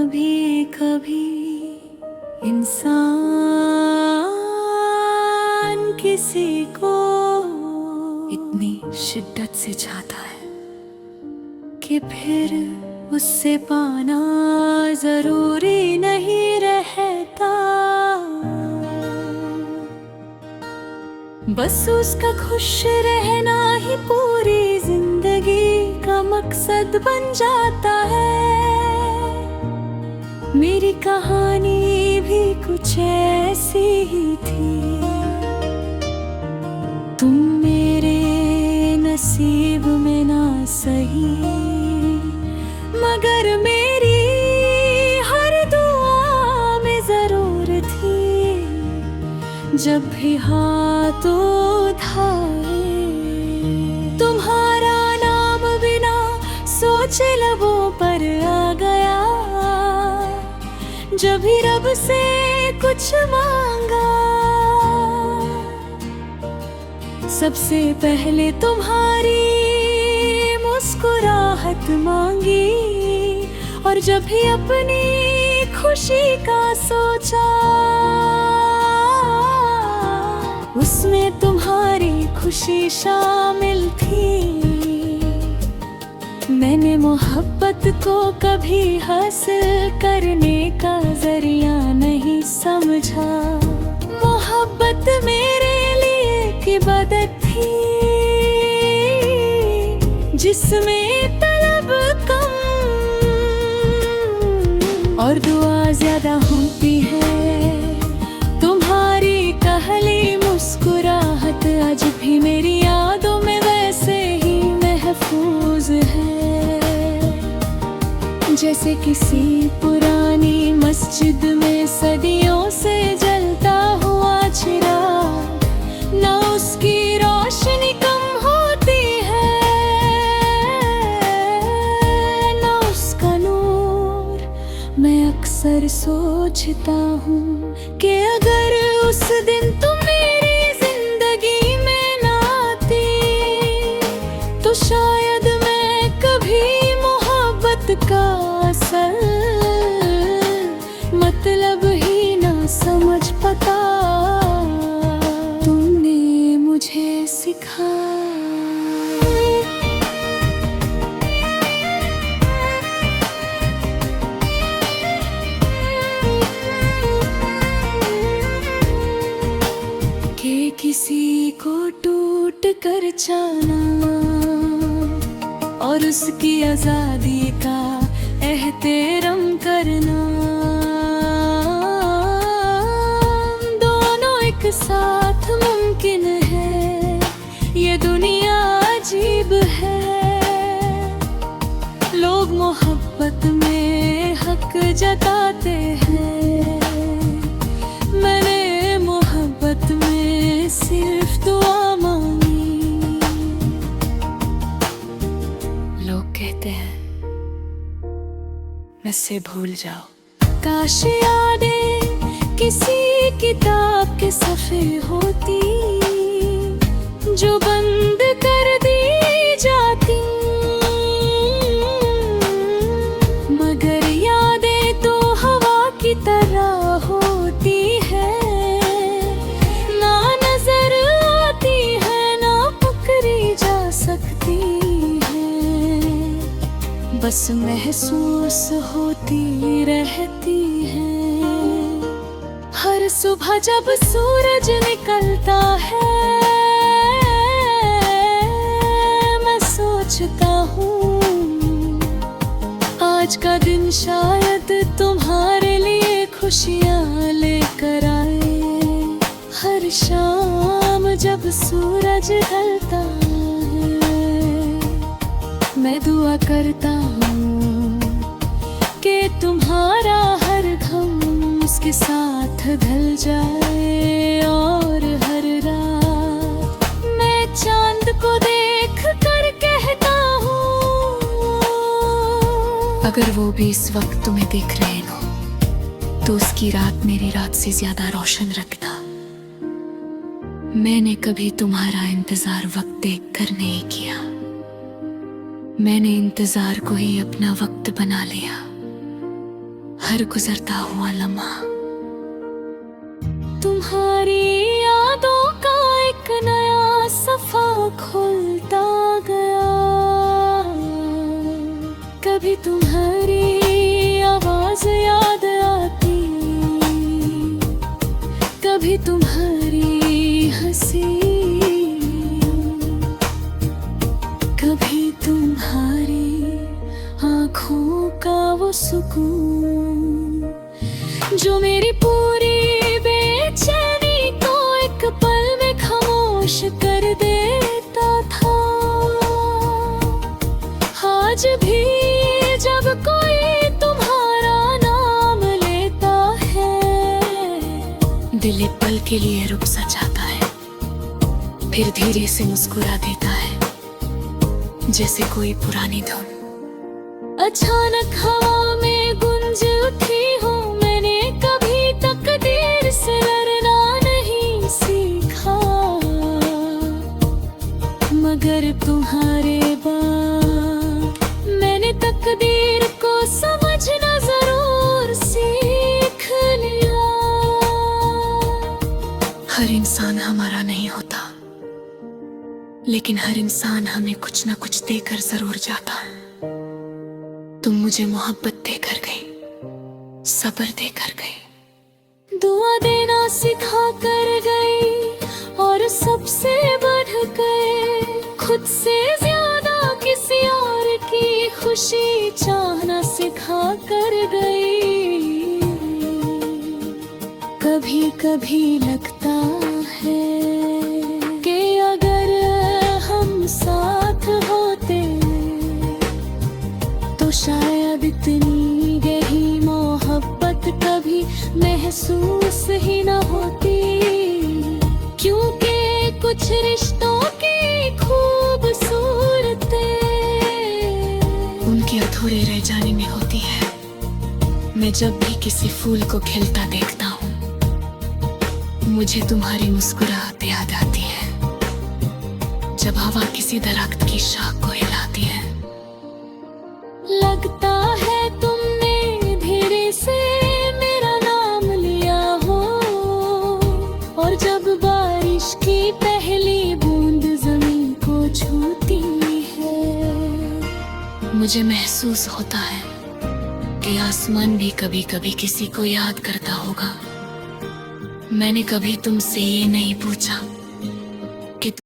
कभी कभी इंसान किसी को इतनी शिद्दत से चाहता है कि फिर उससे पाना जरूरी नहीं रहता। बस उसका खुश रहना ही पूरी जिंदगी का मकसद बन जाता है। मेरी कहानी भी कुछ ऐसी ही थी। तुम मेरे नसीब में ना सही, मगर मेरी हर दुआ में जरूर थी। जब भी हाथ उठाए तुम्हारा नाम बिना सोचे लबों पर आ गया। जब भी रब से कुछ मांगा सबसे पहले तुम्हारी मुस्कुराहट मांगी। और जब भी अपनी खुशी का सोचा उसमें तुम्हारी खुशी शामिल थी। मैंने मोहब्बत को कभी हासिल करने का जरिया नहीं समझा। मोहब्बत मेरे लिए एक इबादत थी जिसमें तलब कम और दुआ ज्यादा होती है। तुम्हारी कहली मुस्कुराहट आज भी मेरी यादों में वैसे ही महफूज है। जैसे किसी पुरानी मस्जिद में सदियों से जलता हुआ चिराग, ना उसकी रोशनी कम होती है ना उसका नूर। मैं अक्सर सोचता हूँ कि अगर उस दिन तुम मेरी जिंदगी में ना आती तो शायद मैं कभी मोहब्बत का असल मतलब ही ना समझ पाता। तुमने मुझे सिखाया कि किसी को टूट कर जाना और उसकी आजादी का एहतराम करना, दोनों एक साथ मुमकिन है। ये दुनिया अजीब है। लोग मोहब्बत में हक जताते हैं, मैंने मोहब्बत में सिर्फ दुआ मांगी। लोग कहते हैं मुझसे भूल जाओ। काश यादें किसी किताब के सफ़े होती जो बंद कर दी जाती, मगर यादें तो हवा की तरह होती है, ना नजर आती है ना पकड़ी जा सकती है। बस महसूस होती रहती है। हर सुबह जब सूरज निकलता है मैं सोचता हूँ आज का दिन शायद तुम्हारे लिए खुशियाँ लेकर आए। हर शाम जब सूरज ढलता है मैं दुआ करता हूँ कि तुम्हारा हर गम उसके साथ ढल जाए। और हर रात मैं चांद को देख कर कहता हूँ अगर वो भी इस वक्त तुम्हें देख रहे हो तो उसकी रात मेरी रात से ज्यादा रोशन रखना। मैंने कभी तुम्हारा इंतजार वक्त देख कर नहीं किया, मैंने इंतजार को ही अपना वक्त बना लिया। हर गुजरता हुआ लम्हा तुम्हारी यादों का एक नया सफा खुलता गया। कभी तुम्हारी आवाज याद आती, कभी तुम्हारी हंसी, कभी तुम्हारी आँखों का वो सुकून जो मेरी पूरी बेचैनी को एक पल में खामोश कर देता था। आज भी जब कोई तुम्हारा नाम लेता है, दिल एक पल के लिए रुक सा जाता है, फिर धीरे से मुस्कुरा देता है, जैसे कोई पुरानी धुन अचानक हवा में गूंज उठी हो। मैंने कभी तकदीर से लड़ना नहीं सीखा, मगर तुम्हारे बाद मैंने तकदीर को समझना जरूर सीख लिया। हर इंसान हमारा नहीं होता, लेकिन हर इंसान हमें कुछ ना कुछ देकर जरूर जाता है। तुम मुझे मोहब्बत देकर गई, सब्र देकर गई, दुआ देना सिखा कर गई, और सबसे बढ़ गए खुद से ज्यादा किसी और की खुशी चाहना सिखा कर गई। कभी कभी लगता है कि अगर हम साथ होते तो शायद इतनी गहरी मोहब्बत कभी महसूस ही न होती, क्योंकि कुछ रिश्तों की खूबसूरती उनके अधूरे रह जाने में होती है। मैं जब भी किसी फूल को खिलता देखता हूँ, मुझे तुम्हारी मुस्कुराहट याद आती है। जब हवा किसी दरख्त की शाख को हिलाती है, लगता है तुमने धीरे से मेरा नाम लिया हो, और जब बारिश की पहली बूंद जमीन को छूती है, मुझे महसूस होता है कि आसमान भी कभी कभी किसी को याद करता होगा। मैंने कभी तुमसे ये नहीं पूछा